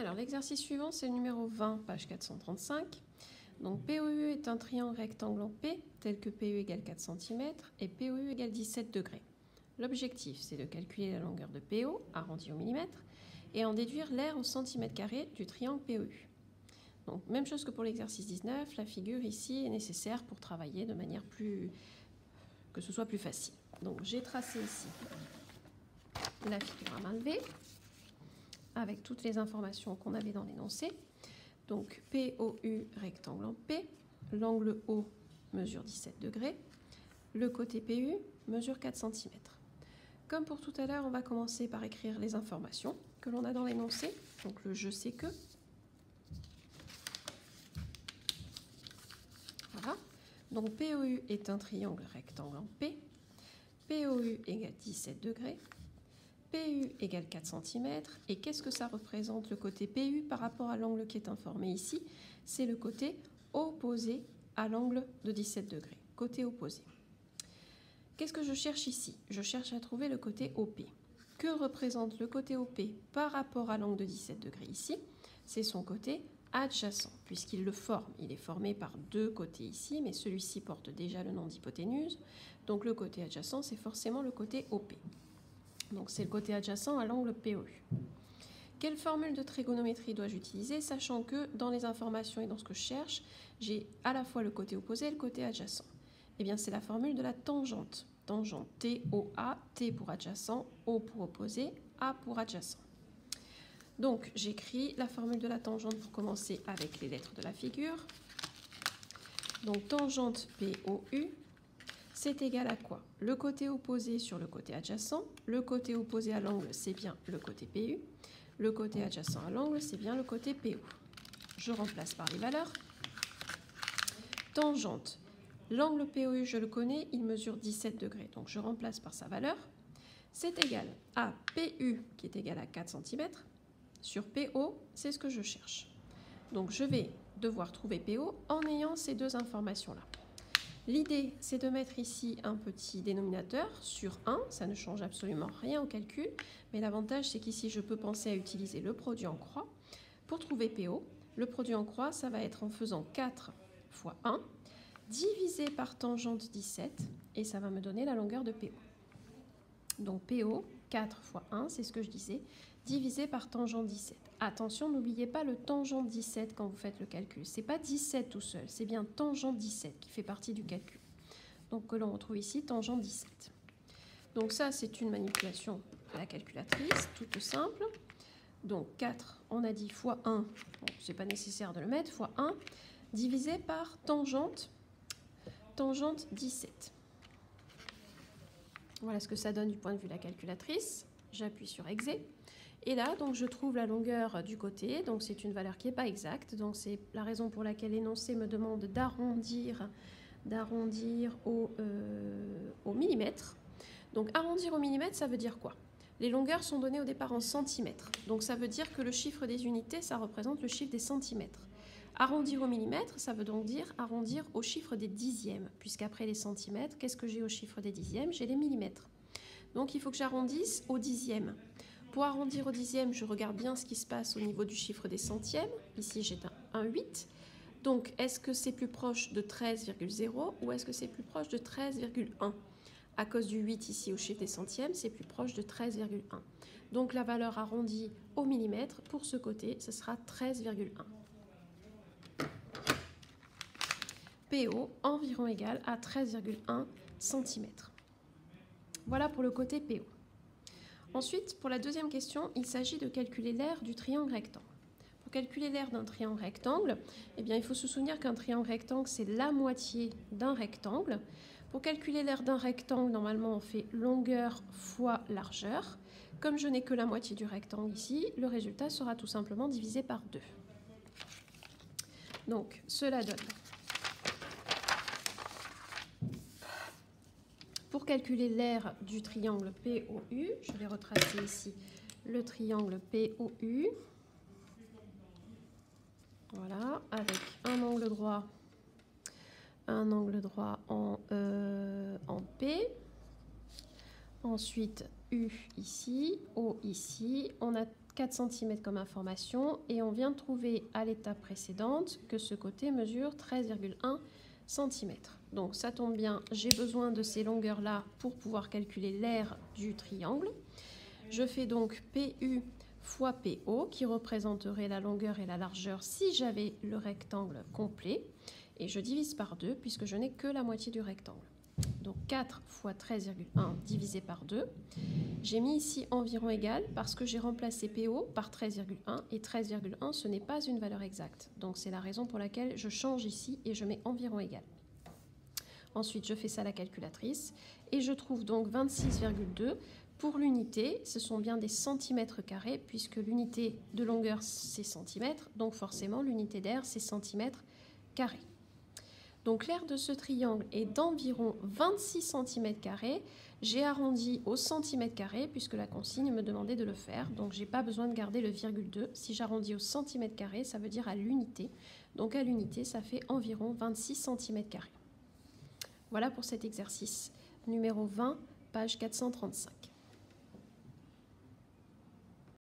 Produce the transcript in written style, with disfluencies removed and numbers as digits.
Alors, l'exercice suivant, c'est le numéro 20, page 435. Donc, POU est un triangle rectangle en P, tel que PU égale 4 cm et POU égale 17 degrés. L'objectif, c'est de calculer la longueur de PO, arrondie au millimètre, et en déduire l'aire au centimètre carré du triangle POU. Donc, même chose que pour l'exercice 19, la figure ici est nécessaire pour travailler de manière que ce soit plus facile. Donc, j'ai tracé ici la figure à main levée, avec toutes les informations qu'on avait dans l'énoncé. Donc POU rectangle en P, l'angle O mesure 17 degrés, le côté PU mesure 4 cm. Comme pour tout à l'heure, on va commencer par écrire les informations que l'on a dans l'énoncé. Donc le je sais que. Voilà. Donc POU est un triangle rectangle en P, POU égale 17 degrés, PU égale 4 cm. Et qu'est-ce que ça représente le côté PU par rapport à l'angle qui est informé ici? C'est le côté opposé à l'angle de 17 degrés. Côté opposé. Qu'est-ce que je cherche ici? Je cherche à trouver le côté OP. Que représente le côté OP par rapport à l'angle de 17 degrés ici? C'est son côté adjacent, puisqu'il le forme. Il est formé par deux côtés ici, mais celui-ci porte déjà le nom d'hypoténuse. Donc le côté adjacent, c'est forcément le côté OP. Donc c'est le côté adjacent à l'angle POU. Quelle formule de trigonométrie dois-je utiliser, sachant que dans les informations et dans ce que je cherche, j'ai à la fois le côté opposé et le côté adjacent? Eh bien, c'est la formule de la tangente. Tangente TOA, T pour adjacent, O pour opposé, A pour adjacent. Donc, j'écris la formule de la tangente pour commencer avec les lettres de la figure. Donc, tangente POU, c'est égal à quoi? Le côté opposé sur le côté adjacent. Le côté opposé à l'angle, c'est bien le côté PU. Le côté adjacent à l'angle, c'est bien le côté PO. Je remplace par les valeurs. Tangente. L'angle POU, je le connais, il mesure 17 degrés. Donc je remplace par sa valeur. C'est égal à PU, qui est égal à 4 cm, sur PO, c'est ce que je cherche. Donc je vais devoir trouver PO en ayant ces deux informations-là. L'idée, c'est de mettre ici un petit dénominateur sur 1, ça ne change absolument rien au calcul, mais l'avantage, c'est qu'ici, je peux penser à utiliser le produit en croix. Pour trouver PO, le produit en croix, ça va être en faisant 4 fois 1, divisé par tangente 17, et ça va me donner la longueur de PO. Donc PO, 4 fois 1, c'est ce que je disais, divisé par tangente 17. Attention, n'oubliez pas le tangente 17 quand vous faites le calcul. Ce n'est pas 17 tout seul, c'est bien tangente 17 qui fait partie du calcul. Donc que l'on retrouve ici, tangente 17. Donc ça, c'est une manipulation de la calculatrice, toute simple. Donc 4, on a dit fois 1, bon, ce n'est pas nécessaire de le mettre, fois 1, divisé par tangente 17. Voilà ce que ça donne du point de vue de la calculatrice. J'appuie sur Exé. Et là, donc, je trouve la longueur du côté. Donc, c'est une valeur qui n'est pas exacte. Donc, c'est la raison pour laquelle l'énoncé me demande d'arrondir au millimètre. Donc, arrondir au millimètre, ça veut dire quoi? Les longueurs sont données au départ en centimètres. Donc, ça veut dire que le chiffre des unités, ça représente le chiffre des centimètres. Arrondir au millimètre, ça veut donc dire arrondir au chiffre des dixièmes, puisqu'après les centimètres, qu'est-ce que j'ai au chiffre des dixièmes? J'ai les millimètres. Donc il faut que j'arrondisse au dixième. Pour arrondir au dixième, je regarde bien ce qui se passe au niveau du chiffre des centièmes. Ici, j'ai un 8. Donc, est-ce que c'est plus proche de 13,0 ou est-ce que c'est plus proche de 13,1? À cause du 8 ici au chiffre des centièmes, c'est plus proche de 13,1. Donc, la valeur arrondie au millimètre, pour ce côté, ce sera 13,1. PO environ égal à 13,1 cm. Voilà pour le côté PO. Ensuite, pour la deuxième question, il s'agit de calculer l'aire du triangle rectangle. Pour calculer l'aire d'un triangle rectangle, eh bien, il faut se souvenir qu'un triangle rectangle, c'est la moitié d'un rectangle. Pour calculer l'aire d'un rectangle, normalement, on fait longueur fois largeur. Comme je n'ai que la moitié du rectangle ici, le résultat sera tout simplement divisé par 2. Donc, cela donne... Pour calculer l'aire du triangle POU, je vais retracer ici le triangle POU. Voilà, avec un angle droit en P. Ensuite, U ici, O ici. On a 4 cm comme information et on vient de trouver à l'étape précédente que ce côté mesure 13,1 cm. Donc ça tombe bien, j'ai besoin de ces longueurs-là pour pouvoir calculer l'aire du triangle. Je fais donc PU fois PO qui représenterait la longueur et la largeur si j'avais le rectangle complet. Et je divise par 2 puisque je n'ai que la moitié du rectangle. Donc 4 fois 13,1 divisé par 2. J'ai mis ici environ égal parce que j'ai remplacé PO par 13,1 et 13,1 ce n'est pas une valeur exacte. Donc c'est la raison pour laquelle je change ici et je mets environ égal. Ensuite je fais ça à la calculatrice et je trouve donc 26,2. Pour l'unité, ce sont bien des centimètres carrés puisque l'unité de longueur c'est centimètres, donc forcément l'unité d'aire c'est centimètres carrés. Donc l'aire de ce triangle est d'environ 26 cm². J'ai arrondi au centimètre carré puisque la consigne me demandait de le faire. Donc je n'ai pas besoin de garder le virgule 2. Si j'arrondis au centimètre carré, ça veut dire à l'unité. Donc à l'unité, ça fait environ 26 cm². Voilà pour cet exercice numéro 20, page 435.